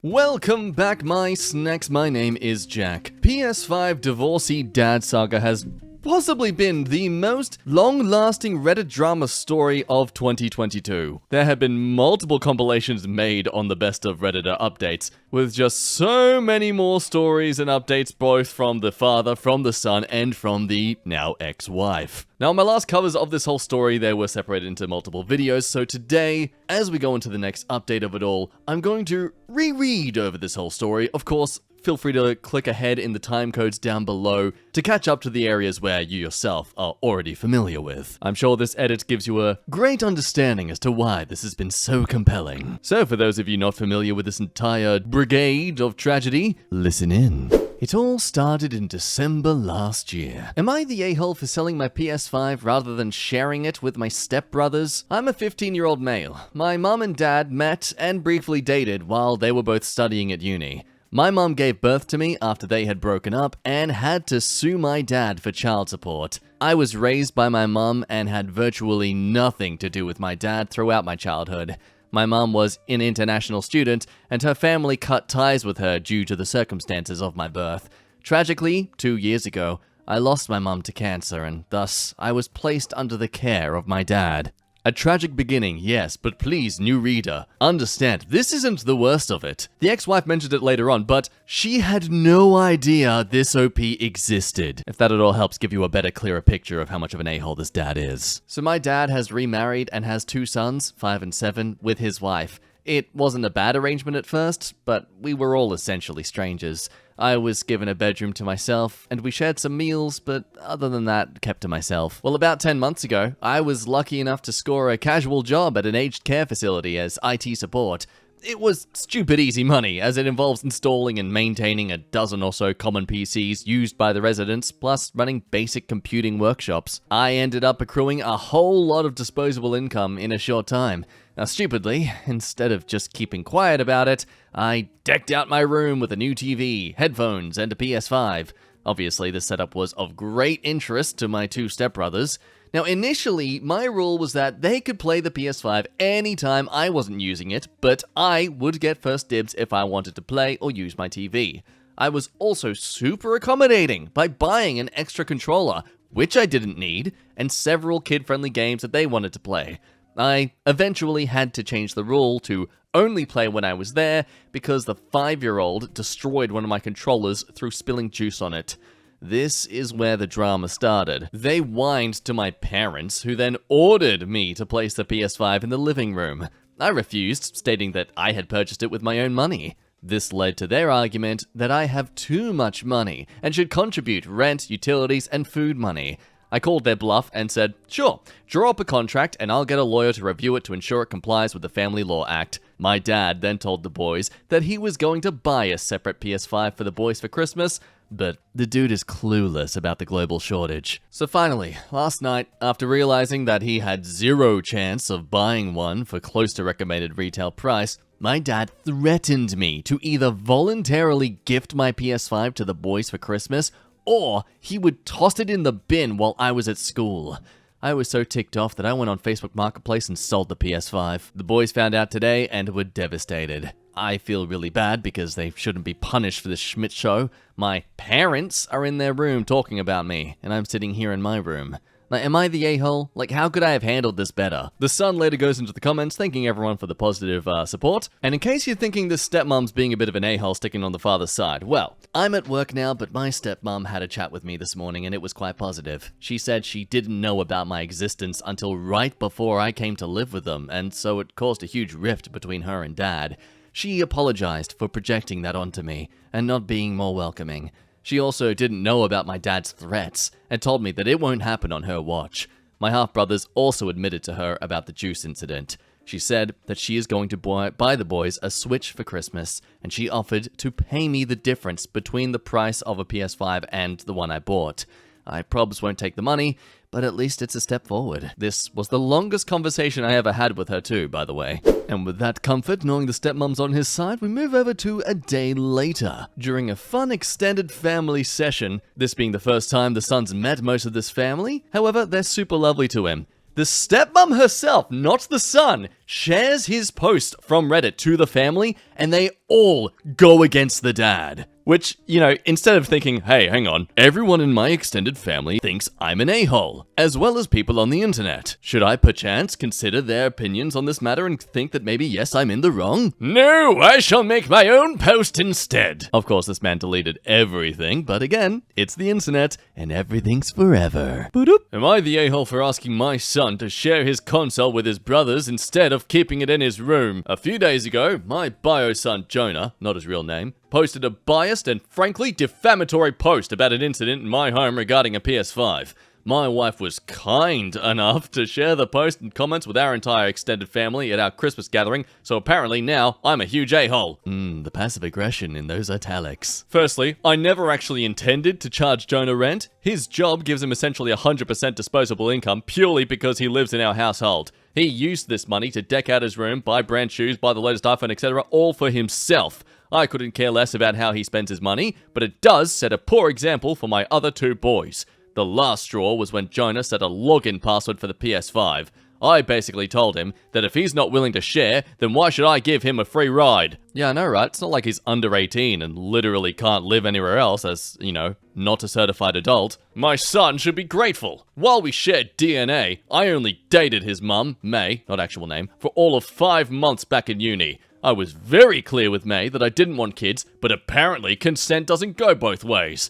Welcome back, my snacks. My name is Jack. PS5 divorcee dad saga has possibly been the most long-lasting Reddit drama story of 2022. There have been multiple compilations made on the best of Redditor updates, with just so many more stories and updates both from the father, from the son, and from the now ex-wife. Now, my last covers of this whole story, they were separated into multiple videos, so today, as we go into the next update of it all, I'm going to reread over this whole story. Of course, feel free to click ahead in the time codes down below to catch up to the areas where you yourself are already familiar with. I'm sure this edit gives you a great understanding as to why this has been so compelling. So for those of you not familiar with this entire brigade of tragedy, listen in. It all started in December last year. Am I the a-hole for selling my PS5 rather than sharing it with my stepbrothers? I'm a 15-year-old male. My mom and dad met and briefly dated while they were both studying at uni. My mom gave birth to me after they had broken up and had to sue my dad for child support. I was raised by my mom and had virtually nothing to do with my dad throughout my childhood. My mom was an international student, and her family cut ties with her due to the circumstances of my birth. Tragically, 2 years ago, I lost my mom to cancer, and thus I was placed under the care of my dad. A tragic beginning, yes, but please, new reader, understand, this isn't the worst of it. The ex-wife mentioned it later on, but she had no idea this OP existed. If that at all helps give you a better, clearer picture of how much of an a-hole this dad is. So my dad has remarried and has 2 sons, 5 and 7, with his wife. It wasn't a bad arrangement at first, but we were all essentially strangers. I was given a bedroom to myself, and we shared some meals, but other than that, kept to myself. Well, about 10 months ago, I was lucky enough to score a casual job at an aged care facility as IT support. It was stupid easy money, as it involves installing and maintaining a dozen or so common PCs used by the residents, plus running basic computing workshops. I ended up accruing a whole lot of disposable income in a short time. Now, stupidly, instead of just keeping quiet about it, I decked out my room with a new TV, headphones, and a PS5. Obviously, this setup was of great interest to my 2 stepbrothers. Now, initially, my rule was that they could play the PS5 anytime I wasn't using it, but I would get first dibs if I wanted to play or use my TV. I was also super accommodating by buying an extra controller, which I didn't need, and several kid-friendly games that they wanted to play. I eventually had to change the rule to only play when I was there because the 5-year-old destroyed one of my controllers through spilling juice on it. This is where the drama started. They whined to my parents, who then ordered me to place the PS5 in the living room. I refused, stating that I had purchased it with my own money. This led to their argument that I have too much money and should contribute rent, utilities, and food money. I called their bluff and said, sure, draw up a contract and I'll get a lawyer to review it to ensure it complies with the Family Law Act. My dad then told the boys that he was going to buy a separate PS5 for the boys for Christmas, but the dude is clueless about the global shortage. So finally, last night, after realizing that he had zero chance of buying one for close to recommended retail price, my dad threatened me to either voluntarily gift my PS5 to the boys for Christmas, or he would toss it in the bin while I was at school. I was so ticked off that I went on Facebook Marketplace and sold the PS5. The boys found out today and were devastated. I feel really bad because they shouldn't be punished for this Schmidt show. My parents are in their room talking about me, and I'm sitting here in my room. Now, am I the a-hole? Like, how could I have handled this better? The son later goes into the comments thanking everyone for the positive support. And in case you're thinking this stepmom's being a bit of an a-hole sticking on the father's side, well, I'm at work now, but my stepmom had a chat with me this morning and it was quite positive. She said she didn't know about my existence until right before I came to live with them, and so it caused a huge rift between her and dad. She apologized for projecting that onto me and not being more welcoming. She also didn't know about my dad's threats and told me that it won't happen on her watch. My half-brothers also admitted to her about the juice incident. She said that she is going to buy the boys a Switch for Christmas, and she offered to pay me the difference between the price of a PS5 and the one I bought. I probs won't take the money, but at least it's a step forward. This was the longest conversation I ever had with her too, by the way. And with that comfort, knowing the stepmom's on his side, we move over to a day later. During a fun extended family session, this being the first time the son's met most of this family, however, they're super lovely to him. The stepmom herself, not the son, shares his post from Reddit to the family, and they all go against the dad. Which, you know, instead of thinking, hey, hang on, everyone in my extended family thinks I'm an a-hole, as well as people on the internet. Should I perchance consider their opinions on this matter and think that maybe, yes, I'm in the wrong? No, I shall make my own post instead. Of course, this man deleted everything, but again, it's the internet, and everything's forever. Boop. Am I the a-hole for asking my son to share his console with his brothers instead of keeping it in his room? A few days ago, my bio son Jonah, not his real name, posted a biased and frankly defamatory post about an incident in my home regarding a PS5. My wife was kind enough to share the post and comments with our entire extended family at our Christmas gathering, so apparently now I'm a huge a-hole. The passive aggression in those italics. Firstly, I never actually intended to charge Jonah rent. His job gives him essentially 100% disposable income purely because he lives in our household. He used this money to deck out his room, buy brand shoes, buy the latest iPhone, etc., all for himself. I couldn't care less about how he spends his money, but it does set a poor example for my other two boys. The last straw was when Jonah set a login password for the PS5. I basically told him that if he's not willing to share, then why should I give him a free ride? Yeah, I know, right? It's not like he's under 18 and literally can't live anywhere else as, you know, not a certified adult. My son should be grateful. While we shared DNA, I only dated his mum, May, not actual name, for all of 5 months back in uni. I was very clear with May that I didn't want kids, but apparently consent doesn't go both ways.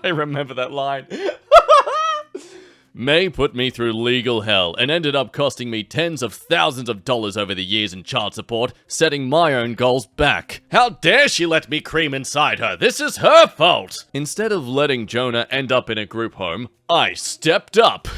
I remember that line. May put me through legal hell and ended up costing me tens of thousands of dollars over the years in child support, setting my own goals back. How dare she let me cream inside her? This is her fault! Instead of letting Jonah end up in a group home, I stepped up.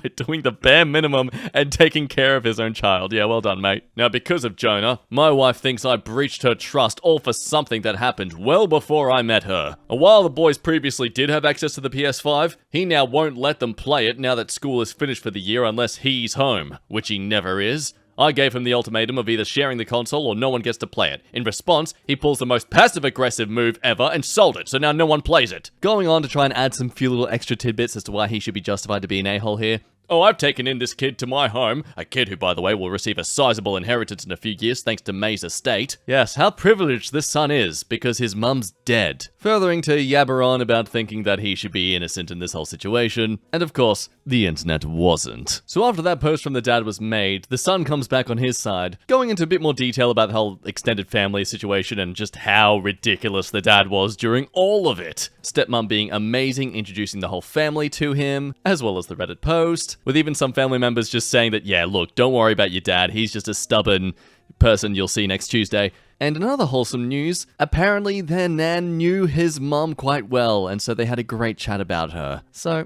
By doing the bare minimum and taking care of his own child. Yeah, well done, mate. Now, because of Jonah, my wife thinks I breached her trust all for something that happened well before I met her. And while the boys previously did have access to the PS5, he now won't let them play it now that school is finished for the year unless he's home, which he never is. I gave him the ultimatum of either sharing the console or no one gets to play it. In response, he pulls the most passive-aggressive move ever and sold it, so now no one plays it. Going on to try and add some few little extra tidbits as to why he should be justified to be an a-hole here. Oh, I've taken in this kid to my home. A kid who, by the way, will receive a sizable inheritance in a few years thanks to May's estate. Yes, how privileged this son is, because his mum's dead. Furthering to yabber on about thinking that he should be innocent in this whole situation. And of course, the internet wasn't. So after that post from the dad was made, the son comes back on his side, going into a bit more detail about the whole extended family situation and just how ridiculous the dad was during all of it. Stepmom being amazing, introducing the whole family to him, as well as the Reddit post. With even some family members just saying that, yeah, look, don't worry about your dad, he's just a stubborn person you'll see next Tuesday. And in other wholesome news, apparently their nan knew his mom quite well, and so they had a great chat about her. So,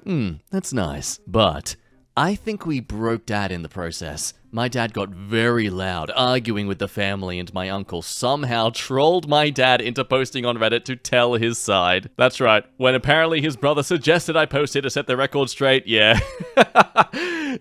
that's nice. But I think we broke dad in the process. My dad got very loud, arguing with the family, and my uncle somehow trolled my dad into posting on Reddit to tell his side. That's right, when apparently his brother suggested I post it to set the record straight, yeah.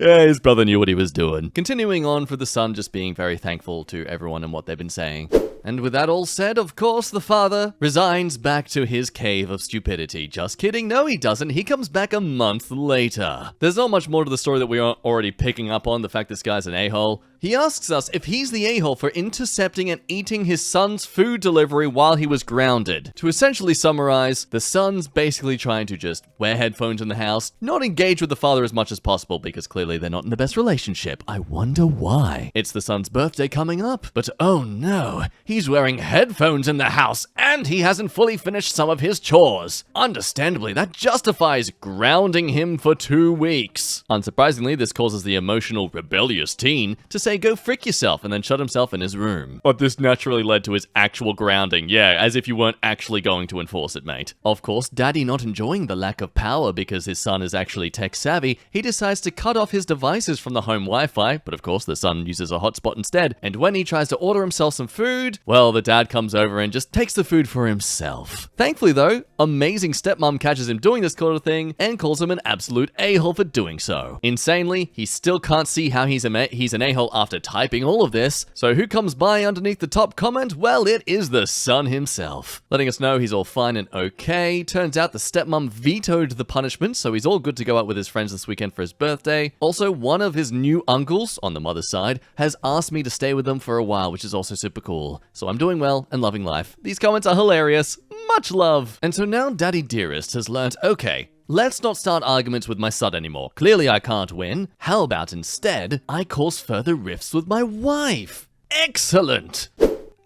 Yeah, his brother knew what he was doing. Continuing on for the son just being very thankful to everyone and what they've been saying. And with that all said, of course, the father resigns back to his cave of stupidity. Just kidding, no he doesn't, he comes back a month later. There's not much more to the story that we aren't already picking up on, the fact this guy's an a-hole. He asks us if he's the a-hole for intercepting and eating his son's food delivery while he was grounded. To essentially summarize, the son's basically trying to just wear headphones in the house, not engage with the father as much as possible because clearly they're not in the best relationship. I wonder why. It's the son's birthday coming up, but oh no, he's wearing headphones in the house and he hasn't fully finished some of his chores. Understandably, that justifies grounding him for 2 weeks. Unsurprisingly, this causes the emotional, rebellious teen to say go frick yourself and then shut himself in his room. But this naturally led to his actual grounding. Yeah, as if you weren't actually going to enforce it, mate. Of course, daddy not enjoying the lack of power because his son is actually tech savvy, he decides to cut off his devices from the home Wi-Fi, but of course the son uses a hotspot instead. And when he tries to order himself some food, well, the dad comes over and just takes the food for himself. Thankfully though, amazing stepmom catches him doing this sort of thing and calls him an absolute a-hole for doing so. Insanely, he still can't see how he's an a-hole after typing all of this. So who comes by underneath the top comment? Well, it is the son himself, letting us know he's all fine and okay. Turns out the stepmom vetoed the punishment, so he's all good to go out with his friends this weekend for his birthday. Also, one of his new uncles, on the mother's side, has asked me to stay with them for a while, which is also super cool. So I'm doing well and loving life. These comments are hilarious. Much love. And so now Daddy Dearest has learnt, okay, let's not start arguments with my son anymore. Clearly I can't win. How about instead, I cause further rifts with my wife? Excellent!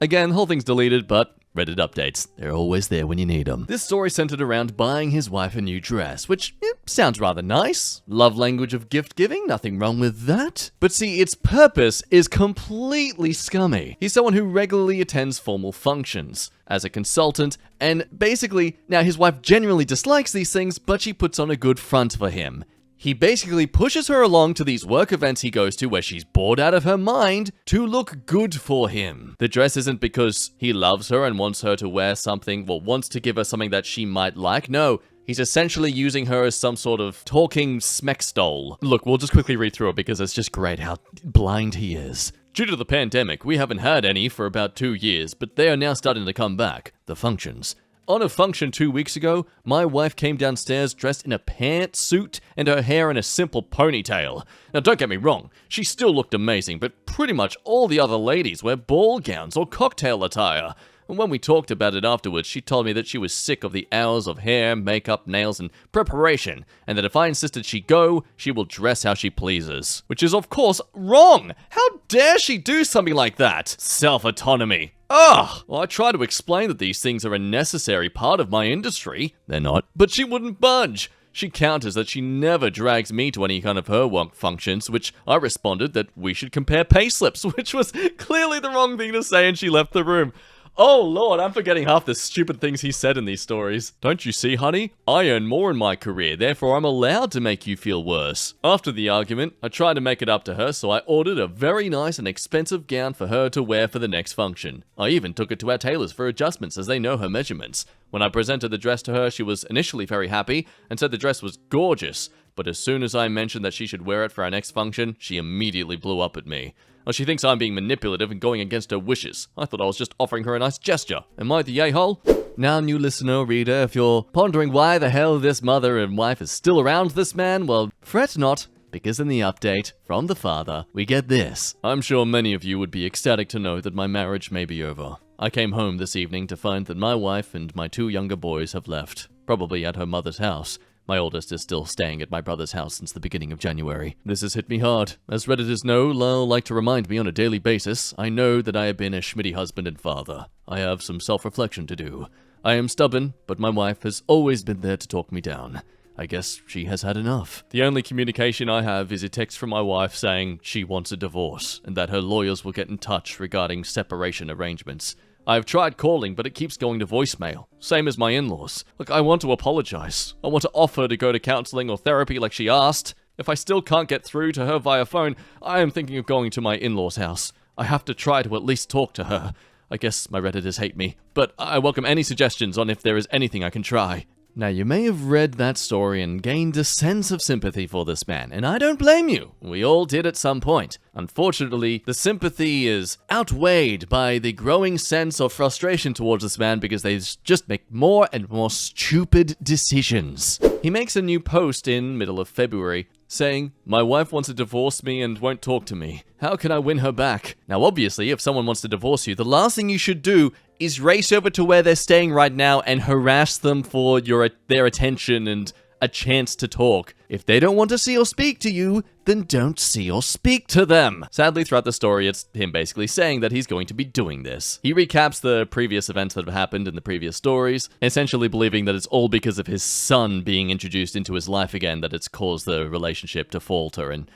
Again, the whole thing's deleted, but Reddit updates. They're always there when you need them. This story centered around buying his wife a new dress, which sounds rather nice. Love language of gift giving, nothing wrong with that. But see, its purpose is completely scummy. He's someone who regularly attends formal functions as a consultant, and basically, now his wife genuinely dislikes these things, but she puts on a good front for him. He basically pushes her along to these work events he goes to where she's bored out of her mind to look good for him. The dress isn't because he loves her and wants her to wear something, well, wants to give her something that she might like. No, he's essentially using her as some sort of talking smexdoll. Look, we'll just quickly read through it because it's just great how blind he is. Due to the pandemic, we haven't had any for about 2 years, but they are now starting to come back. The functions. On a function 2 weeks ago, my wife came downstairs dressed in a pantsuit and her hair in a simple ponytail. Now don't get me wrong, she still looked amazing, but pretty much all the other ladies wear ball gowns or cocktail attire. And when we talked about it afterwards, she told me that she was sick of the hours of hair, makeup, nails, and preparation, and that if I insisted she go, she will dress how she pleases. Which is, of course, wrong! How dare she do something like that? Self-autonomy. Ugh! Well, I try to explain that these things are a necessary part of my industry. They're not. But she wouldn't budge. She counters that she never drags me to any kind of her work functions, which I responded that we should compare payslips, which was clearly the wrong thing to say, and she left the room. Oh lord, I'm forgetting half the stupid things he said in these stories. Don't you see, honey? I earn more in my career, therefore I'm allowed to make you feel worse. After the argument, I tried to make it up to her, so I ordered a very nice and expensive gown for her to wear for the next function. I even took it to our tailors for adjustments as they know her measurements. When I presented the dress to her, she was initially very happy and said the dress was gorgeous, but as soon as I mentioned that she should wear it for our next function, she immediately blew up at me. Well, she thinks I'm being manipulative and going against her wishes. I thought I was just offering her a nice gesture. Am I the a-hole? Now, new listener or reader, if you're pondering why the hell this mother and wife is still around this man, well, fret not, because in the update from the father, we get this. I'm sure many of you would be ecstatic to know that my marriage may be over. I came home this evening to find that my wife and my 2 younger boys have left, probably at her mother's house. My oldest is still staying at my brother's house since the beginning of January. This has hit me hard. As Redditors know, like to remind me on a daily basis, I know that I have been a schmitty husband and father. I have some self-reflection to do. I am stubborn, but my wife has always been there to talk me down. I guess she has had enough. The only communication I have is a text from my wife saying she wants a divorce, and that her lawyers will get in touch regarding separation arrangements. I've tried calling, but it keeps going to voicemail. Same as my in-laws. Look, I want to apologize. I want to offer to go to counseling or therapy like she asked. If I still can't get through to her via phone, I am thinking of going to my in-laws' house. I have to try to at least talk to her. I guess my Redditors hate me, but I welcome any suggestions on if there is anything I can try. Now, you may have read that story and gained a sense of sympathy for this man, and I don't blame you. We all did at some point. Unfortunately, the sympathy is outweighed by the growing sense of frustration towards this man because they just make more and more stupid decisions. He makes a new post in middle of February saying, "My wife wants to divorce me and won't talk to me. How can I win her back?" Now, obviously, if someone wants to divorce you, the last thing you should do is race over to where they're staying right now and harass them for their attention and a chance to talk. If they don't want to see or speak to you, then don't see or speak to them. Sadly, throughout the story, it's him basically saying that he's going to be doing this. He recaps the previous events that have happened in the previous stories, essentially believing that it's all because of his son being introduced into his life again that it's caused the relationship to falter, and,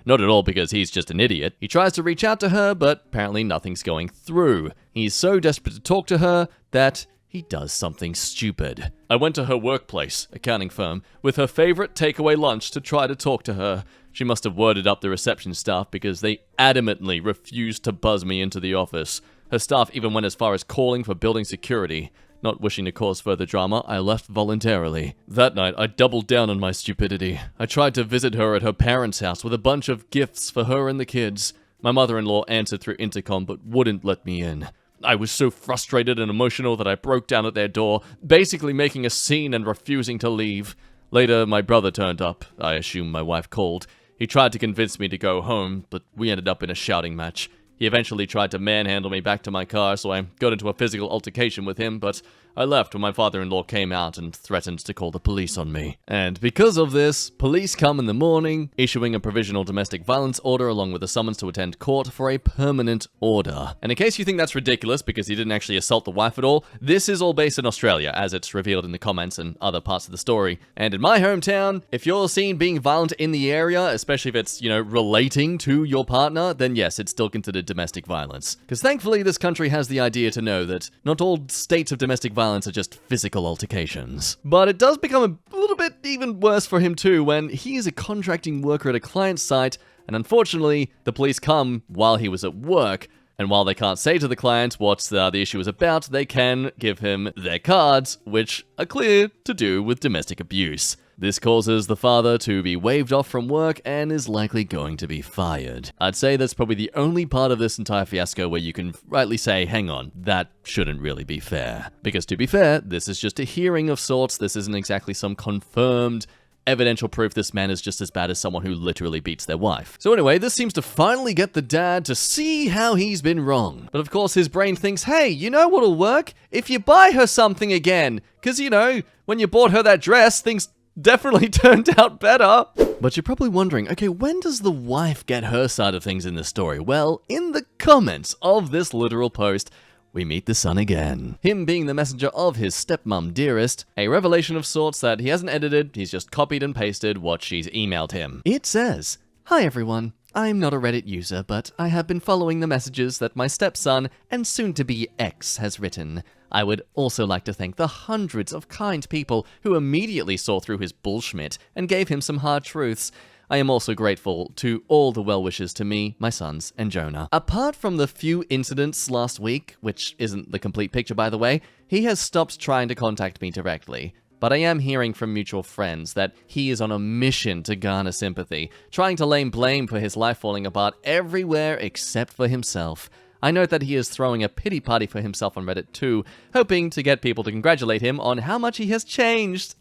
not at all because he's just an idiot. He tries to reach out to her, but apparently nothing's going through. He's so desperate to talk to her that he does something stupid. I went to her workplace, accounting firm, with her favorite takeaway lunch to try to talk to her. She must have worded up the reception staff because they adamantly refused to buzz me into the office. Her staff even went as far as calling for building security. Not wishing to cause further drama, I left voluntarily. That night, I doubled down on my stupidity. I tried to visit her at her parents' house with a bunch of gifts for her and the kids. My mother-in-law answered through intercom but wouldn't let me in. I was so frustrated and emotional that I broke down at their door, basically making a scene and refusing to leave. Later, my brother turned up. I assume my wife called. He tried to convince me to go home, but we ended up in a shouting match. He eventually tried to manhandle me back to my car, so I got into a physical altercation with him, but I left when my father-in-law came out and threatened to call the police on me. And because of this, police come in the morning, issuing a provisional domestic violence order along with a summons to attend court for a permanent order. And in case you think that's ridiculous because he didn't actually assault the wife at all, this is all based in Australia, as it's revealed in the comments and other parts of the story. And in my hometown, if you're seen being violent in the area, especially if it's, relating to your partner, then yes, it's still considered domestic violence. Because thankfully, this country has the idea to know that not all states of domestic violence are just physical altercations. But it does become a little bit even worse for him too when he is a contracting worker at a client site, and unfortunately, the police come while he was at work, and while they can't say to the client what the issue is about, they can give him their cards, which are clear to do with domestic abuse. This causes the father to be waved off from work and is likely going to be fired. I'd say that's probably the only part of this entire fiasco where you can rightly say, hang on, that shouldn't really be fair. Because to be fair, this is just a hearing of sorts, this isn't exactly some confirmed evidential proof this man is just as bad as someone who literally beats their wife. So anyway, this seems to finally get the dad to see how he's been wrong. But of course his brain thinks, hey, you know what'll work? If you buy her something again. Because, when you bought her that dress, things definitely turned out better. But you're probably wondering, okay, when does the wife get her side of things in this story? Well, in the comments of this literal post, we meet the son again. Him being the messenger of his stepmom Dearest, a revelation of sorts that he hasn't edited, he's just copied and pasted what she's emailed him. It says, "Hi everyone. I'm not a Reddit user, but I have been following the messages that my stepson and soon-to-be ex has written. I would also like to thank the hundreds of kind people who immediately saw through his bullshit and gave him some hard truths. I am also grateful to all the well-wishers to me, my sons, and Jonah. Apart from the few incidents last week, which isn't the complete picture by the way, he has stopped trying to contact me directly. But I am hearing from mutual friends that he is on a mission to garner sympathy, trying to lay blame for his life falling apart everywhere except for himself. I note that he is throwing a pity party for himself on Reddit too, hoping to get people to congratulate him on how much he has changed.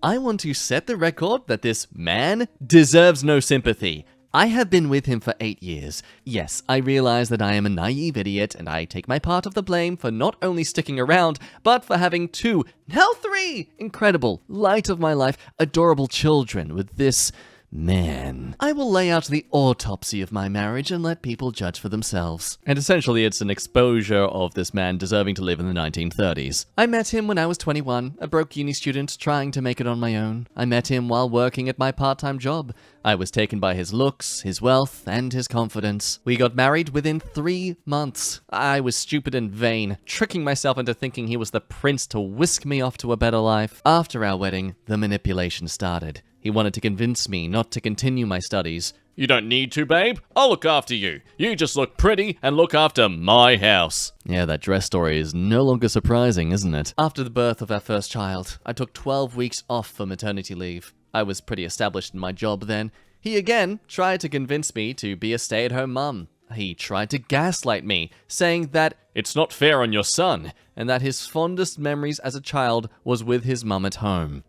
I want to set the record that this man deserves no sympathy. I have been with him for 8 years. Yes, I realize that I am a naive idiot, and I take my part of the blame for not only sticking around, but for having 2, now 3, incredible, light of my life, adorable children with this man. I will lay out the autopsy of my marriage and let people judge for themselves. And essentially it's an exposure of this man deserving to live in the 1930s. I met him when I was 21, a broke uni student trying to make it on my own. I met him while working at my part-time job. I was taken by his looks, his wealth, and his confidence. We got married within 3 months. I was stupid and vain, tricking myself into thinking he was the prince to whisk me off to a better life. After our wedding, the manipulation started. He wanted to convince me not to continue my studies. You don't need to, babe. I'll look after you. You just look pretty and look after my house. Yeah, that dress story is no longer surprising, isn't it? After the birth of our first child, I took 12 weeks off for maternity leave. I was pretty established in my job then. He again tried to convince me to be a stay-at-home mum. He tried to gaslight me, saying that it's not fair on your son, and that his fondest memories as a child was with his mum at home.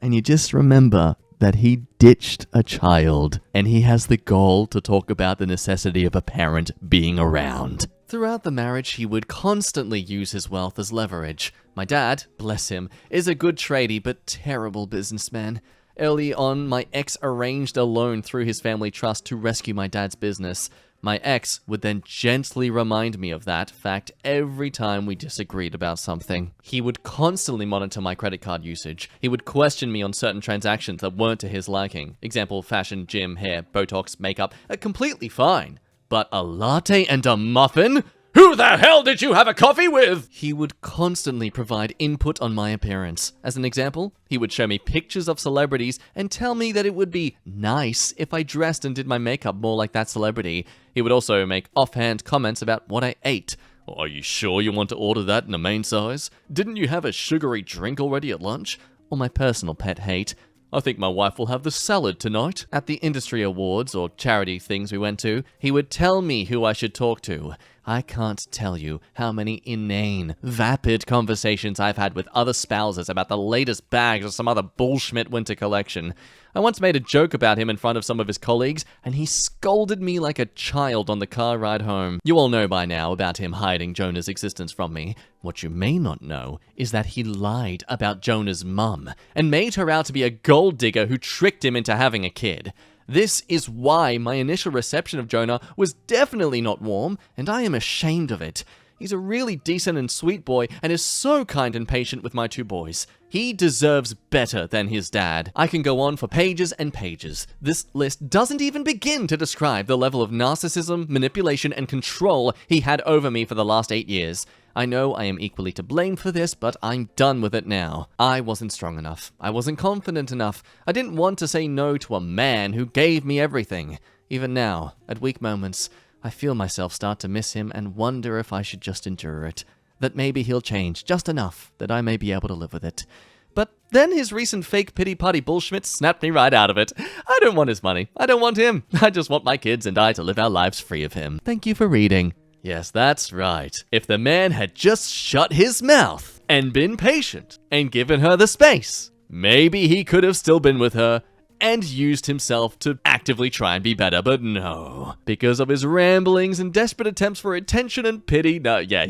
And you just remember that he ditched a child, and he has the goal to talk about the necessity of a parent being around. Throughout the marriage, he would constantly use his wealth as leverage. My dad, bless him, is a good tradie but terrible businessman. Early on, my ex arranged a loan through his family trust to rescue my dad's business. My ex would then gently remind me of that fact every time we disagreed about something. He would constantly monitor my credit card usage. He would question me on certain transactions that weren't to his liking. Example, fashion, gym, hair, Botox, makeup, are completely fine. But a latte and a muffin? Who the hell did you have a coffee with? He would constantly provide input on my appearance. As an example, he would show me pictures of celebrities and tell me that it would be nice if I dressed and did my makeup more like that celebrity. He would also make offhand comments about what I ate. Are you sure you want to order that in a main size? Didn't you have a sugary drink already at lunch? Or my personal pet hate, I think my wife will have the salad tonight. At the industry awards or charity things we went to, he would tell me who I should talk to. I can't tell you how many inane, vapid conversations I've had with other spouses about the latest bags or some other bullshit winter collection. I once made a joke about him in front of some of his colleagues, and he scolded me like a child on the car ride home. You all know by now about him hiding Jonah's existence from me. What you may not know is that he lied about Jonah's mum, and made her out to be a gold digger who tricked him into having a kid. This is why my initial reception of Jonah was definitely not warm, and I am ashamed of it. He's a really decent and sweet boy, and is so kind and patient with my two boys. He deserves better than his dad. I can go on for pages and pages. This list doesn't even begin to describe the level of narcissism, manipulation, and control he had over me for the last 8 years. I know I am equally to blame for this, but I'm done with it now. I wasn't strong enough. I wasn't confident enough. I didn't want to say no to a man who gave me everything. Even now, at weak moments, I feel myself start to miss him and wonder if I should just endure it. That maybe he'll change just enough that I may be able to live with it. But then his recent fake pity-party bullshit snapped me right out of it. I don't want his money. I don't want him. I just want my kids and I to live our lives free of him. Thank you for reading. Yes, that's right. If the man had just shut his mouth and been patient and given her the space, maybe he could have still been with her and used himself to actively try and be better, but no. Because of his ramblings and desperate attempts for attention and pity,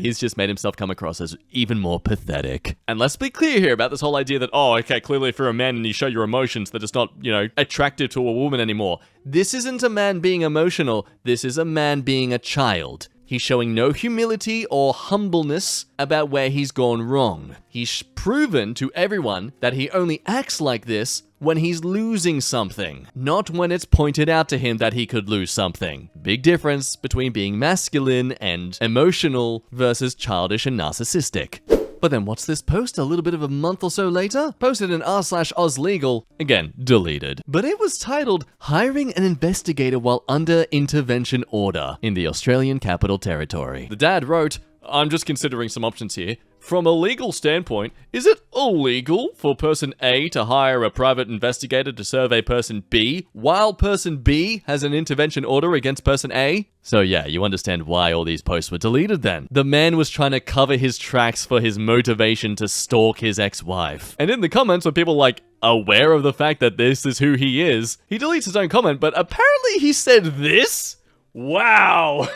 he's just made himself come across as even more pathetic. And let's be clear here about this whole idea that, clearly if you're a man and you show your emotions, that it's not, attractive to a woman anymore. This isn't a man being emotional, this is a man being a child. He's showing no humility or humbleness about where he's gone wrong. He's proven to everyone that he only acts like this when he's losing something, not when it's pointed out to him that he could lose something. Big difference between being masculine and emotional versus childish and narcissistic. But then what's this post a little bit of a month or so later? Posted in r/OzLegal, again, deleted. But it was titled, Hiring an Investigator While Under Intervention Order in the Australian Capital Territory. The dad wrote, I'm just considering some options here. From a legal standpoint, is it illegal for person A to hire a private investigator to survey person B while person B has an intervention order against person A? So yeah, you understand why all these posts were deleted then. The man was trying to cover his tracks for his motivation to stalk his ex-wife. And in the comments were people aware of the fact that this is who he is. He deletes his own comment, but apparently he said this? Wow!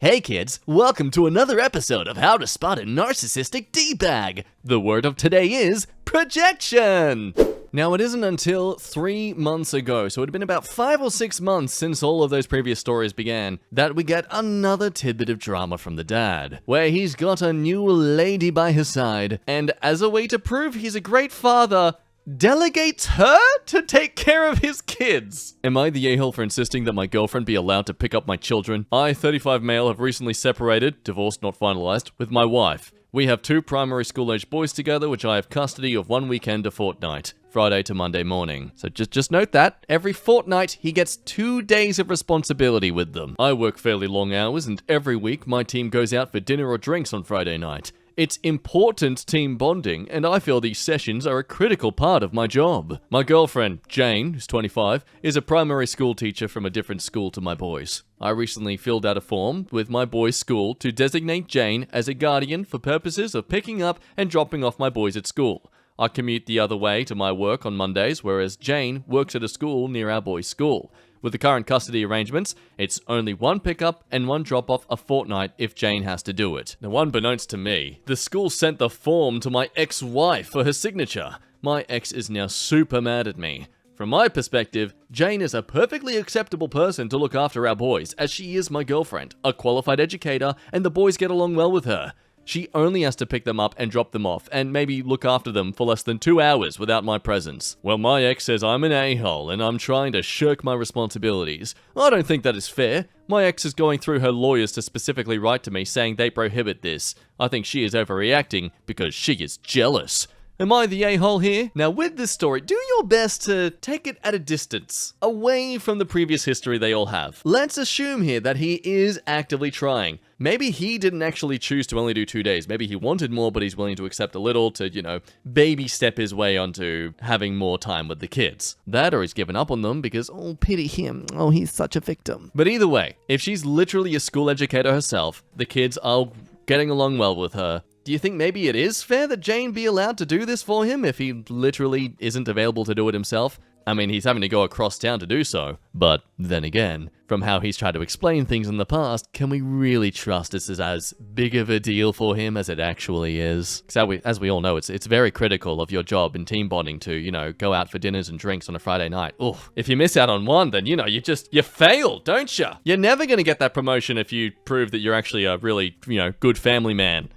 Hey kids, welcome to another episode of How to Spot a Narcissistic D-Bag. The word of today is projection. Now it isn't until 3 months ago, so it had been about 5 or 6 months since all of those previous stories began, that we get another tidbit of drama from the dad, where he's got a new lady by his side, and as a way to prove he's a great father, delegates her to take care of his kids. Am I the a-hole for insisting that my girlfriend be allowed to pick up my children? I, 35 male, have recently separated, divorced not finalized, with my wife. We have 2 primary school-aged boys together, which I have custody of 1 weekend a fortnight, Friday to Monday morning. So just note that, every fortnight he gets 2 days of responsibility with them. I work fairly long hours, and every week my team goes out for dinner or drinks on Friday night. It's important team bonding, and I feel these sessions are a critical part of my job. My girlfriend, Jane, who's 25, is a primary school teacher from a different school to my boys. I recently filled out a form with my boys' school to designate Jane as a guardian for purposes of picking up and dropping off my boys at school. I commute the other way to my work on Mondays, whereas Jane works at a school near our boys' school. With the current custody arrangements, it's only 1 pickup and 1 drop-off a fortnight if Jane has to do it. Now, unbeknownst to me, the school sent the form to my ex-wife for her signature. My ex is now super mad at me. From my perspective, Jane is a perfectly acceptable person to look after our boys, as she is my girlfriend, a qualified educator, and the boys get along well with her. She only has to pick them up and drop them off, and maybe look after them for less than 2 hours without my presence. Well, my ex says I'm an a-hole, and I'm trying to shirk my responsibilities. I don't think that is fair. My ex is going through her lawyers to specifically write to me saying they prohibit this. I think she is overreacting because she is jealous. Am I the a-hole here? Now with this story, do your best to take it at a distance, away from the previous history they all have. Let's assume here that he is actively trying. Maybe he didn't actually choose to only do 2 days. Maybe he wanted more, but he's willing to accept a little to, you know, baby step his way onto having more time with the kids. That, or he's given up on them because, oh, pity him. Oh, he's such a victim. But either way, if she's literally a school educator herself, the kids are getting along well with her, do you think maybe it is fair that Jane be allowed to do this for him if he literally isn't available to do it himself? I mean, he's having to go across town to do so. But then again, from how he's tried to explain things in the past, can we really trust this is as big of a deal for him as it actually is? Because as we all know, it's very critical of your job in team bonding to, you know, go out for dinners and drinks on a Friday night. Oof. If you miss out on one, then, you know, you fail, don't you? You're never going to get that promotion if you prove that you're actually a really, you know, good family man.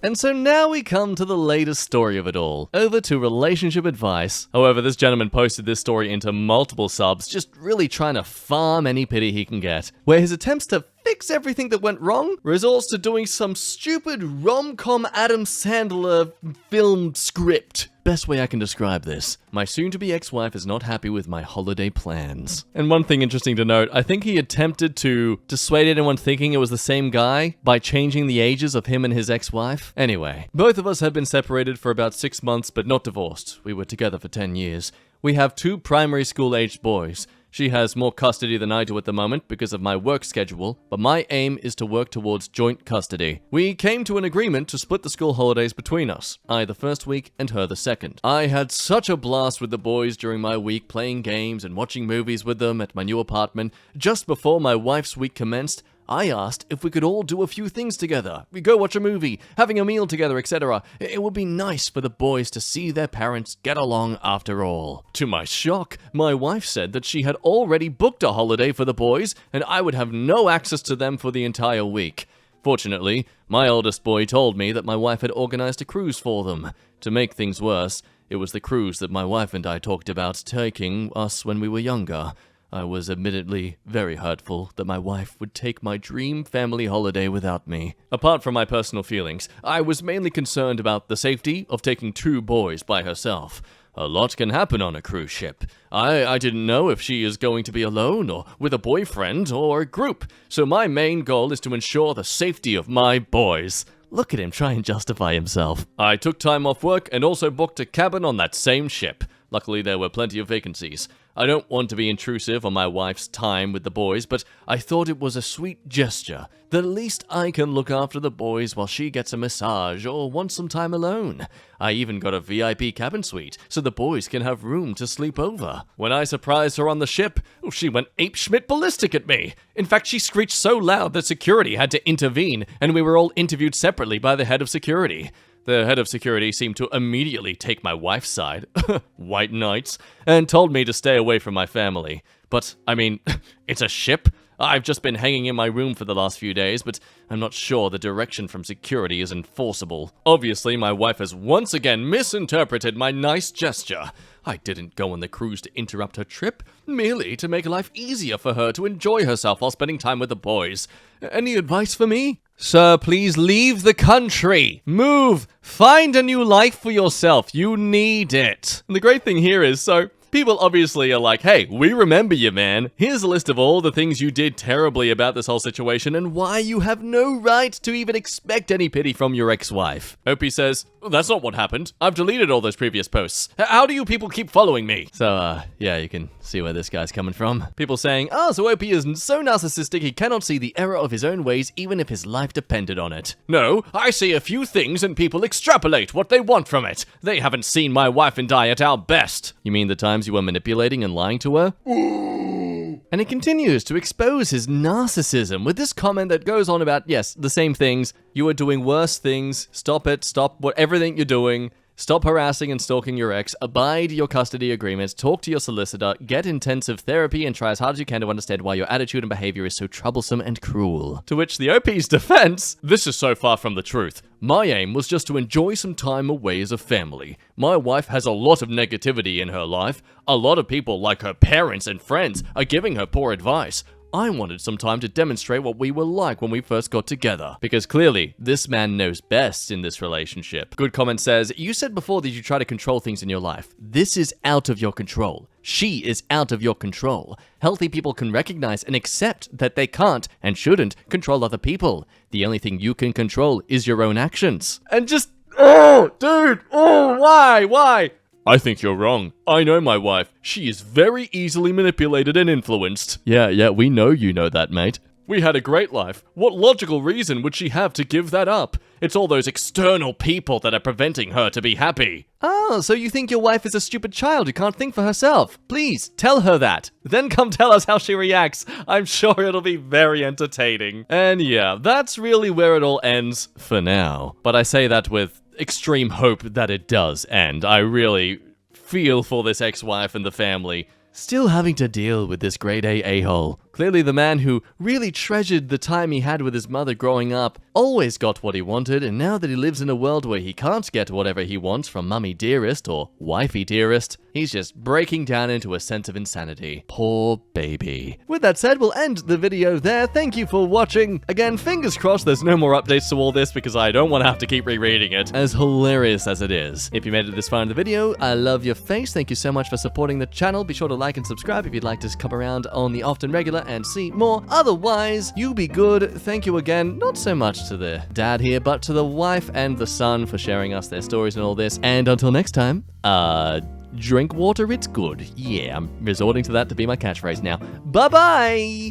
And so now we come to the latest story of it all, over to relationship advice. However, this gentleman posted this story into multiple subs, just really trying to farm any pity he can get, where his attempts to fix everything that went wrong resorts to doing some stupid rom-com Adam Sandler film script. Best way I can describe this. My soon-to-be ex-wife is not happy with my holiday plans. And one thing interesting to note, I think he attempted to dissuade anyone thinking it was the same guy by changing the ages of him and his ex-wife. Anyway, both of us had been separated for about 6 months, but not divorced. We were together for 10 years. We have 2 primary school-aged boys. She has more custody than I do at the moment because of my work schedule, but my aim is to work towards joint custody. We came to an agreement to split the school holidays between us, I the first week and her the second. I had such a blast with the boys during my week, playing games and watching movies with them at my new apartment. Just before my wife's week commenced, I asked if we could all do a few things together. We go watch a movie, having a meal together, etc. It would be nice for the boys to see their parents get along after all. To my shock, my wife said that she had already booked a holiday for the boys and I would have no access to them for the entire week. Fortunately, my oldest boy told me that my wife had organized a cruise for them. To make things worse, it was the cruise that my wife and I talked about taking us when we were younger. I was admittedly very hurtful that my wife would take my dream family holiday without me. Apart from my personal feelings, I was mainly concerned about the safety of taking 2 boys by herself. A lot can happen on a cruise ship. I didn't know if she is going to be alone or with a boyfriend or a group, so my main goal is to ensure the safety of my boys. Look at him try and justify himself. I took time off work and also booked a cabin on that same ship. Luckily, there were plenty of vacancies. I don't want to be intrusive on my wife's time with the boys, but I thought it was a sweet gesture that at least I can look after the boys while she gets a massage or wants some time alone. I even got a VIP cabin suite so the boys can have room to sleep over. When I surprised her on the ship, she went ape-schmidt ballistic at me. In fact, she screeched so loud that security had to intervene, and we were all interviewed separately by the head of security. The head of security seemed to immediately take my wife's side, white knights, and told me to stay away from my family. But, I mean, it's a ship? I've just been hanging in my room for the last few days, but I'm not sure the direction from security is enforceable. Obviously, my wife has once again misinterpreted my nice gesture. I didn't go on the cruise to interrupt her trip, merely to make life easier for her to enjoy herself while spending time with the boys. Any advice for me? Sir, please leave the country. Move. Find a new life for yourself. You need it. And the great thing here is, so people obviously are like, hey, we remember you, man. Here's a list of all the things you did terribly about this whole situation and why you have no right to even expect any pity from your ex-wife. Opie says, well, that's not what happened. I've deleted all those previous posts. How do you people keep following me? So, yeah, you can see where this guy's coming from. People saying, so Opie is so narcissistic he cannot see the error of his own ways even if his life depended on it. No, I say a few things and people extrapolate what they want from it. They haven't seen my wife and I at our best. You mean the times you were manipulating and lying to her? And he continues to expose his narcissism with this comment that goes on about, yes, the same things. You are doing worse things. Stop it. Stop everything you're doing. Stop harassing and stalking your ex, abide your custody agreements, talk to your solicitor, get intensive therapy, and try as hard as you can to understand why your attitude and behavior is so troublesome and cruel. To which the OP's defense, this is so far from the truth. My aim was just to enjoy some time away as a family. My wife has a lot of negativity in her life. A lot of people, like her parents and friends, are giving her poor advice. I wanted some time to demonstrate what we were like when we first got together. Because clearly, this man knows best in this relationship. Good comment says, you said before that you try to control things in your life. This is out of your control. She is out of your control. Healthy people can recognize and accept that they can't and shouldn't control other people. The only thing you can control is your own actions. And just, oh, dude, oh, why? I think you're wrong. I know my wife. She is very easily manipulated and influenced. Yeah, we know you know that, mate. We had a great life. What logical reason would she have to give that up? It's all those external people that are preventing her to be happy. Oh, so you think your wife is a stupid child who can't think for herself? Please, tell her that. Then come tell us how she reacts. I'm sure it'll be very entertaining. And yeah, that's really where it all ends for now. But I say that with extreme hope that it does end. I really feel for this ex-wife and the family still having to deal with this grade A a-hole. Clearly the man who really treasured the time he had with his mother growing up always got what he wanted, and now that he lives in a world where he can't get whatever he wants from mummy dearest or wifey dearest, he's just breaking down into a sense of insanity. Poor baby. With that said, we'll end the video there. Thank you for watching. Again, fingers crossed there's no more updates to all this because I don't want to have to keep rereading it, as hilarious as it is. If you made it this far in the video, I love your face. Thank you so much for supporting the channel. Be sure to like and subscribe if you'd like to come around on the often regular and see more. Otherwise, you be good. Thank you again, not so much to the dad here, but to the wife and the son for sharing us their stories and all this. And until next time, drink water, it's good. Yeah, I'm resorting to that to be my catchphrase now. Bye-bye!